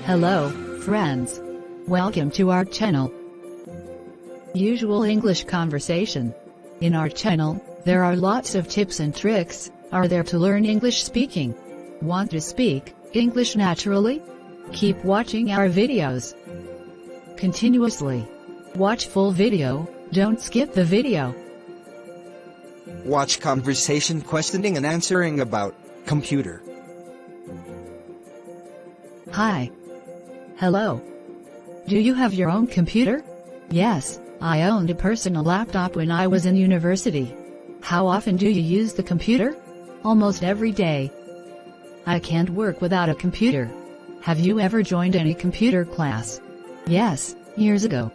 Hello, friends. Welcome to our channel. Usual English conversation. In our channel, there are lots of tips and tricks, are there to learn English speaking. Want to speak English naturally? Keep watching our videos continuously. Watch full video, don't skip the video. Watch conversation questioning and answering about computer. Hi. Hello. Do you have your own computer? Yes, I owned a personal laptop when I was in university. How often do you use the computer? Almost every day. I can't work without a computer. Have you ever joined any computer class? Yes, years ago.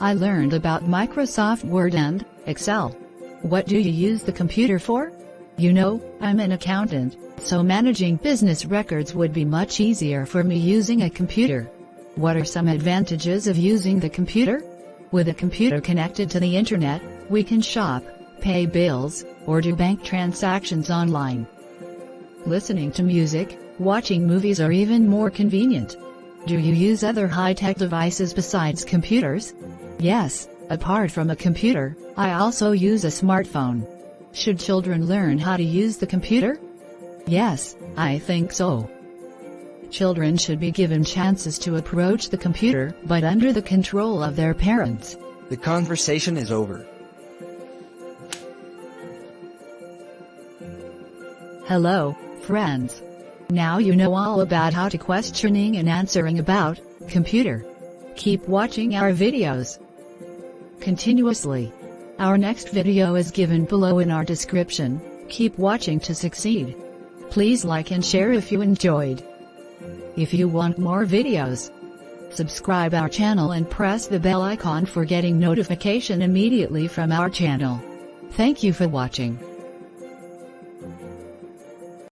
I learned about Microsoft Word and Excel. What do you use the computer for? You know, I'm an accountant, so managing business records would be much easier for me using a computer. What are some advantages of using the computer? With a computer connected to the internet, we can shop, pay bills, or do bank transactions online. Listening to music, watching movies are even more convenient. Do you use other high-tech devices besides computers? Yes, apart from a computer, I also use a smartphone. Should children learn how to use the computer? Yes, I think so. Children should be given chances to approach the computer, but under the control of their parents. The conversation is over. Hello, friends. Now you know all about how to questioning and answering about computer. Keep watching our videos continuously. Our next video is given below in our description. Keep watching to succeed. Please like and share if you enjoyed. If you want more videos, subscribe our channel and press the bell icon for getting notification immediately from our channel. Thank you for watching.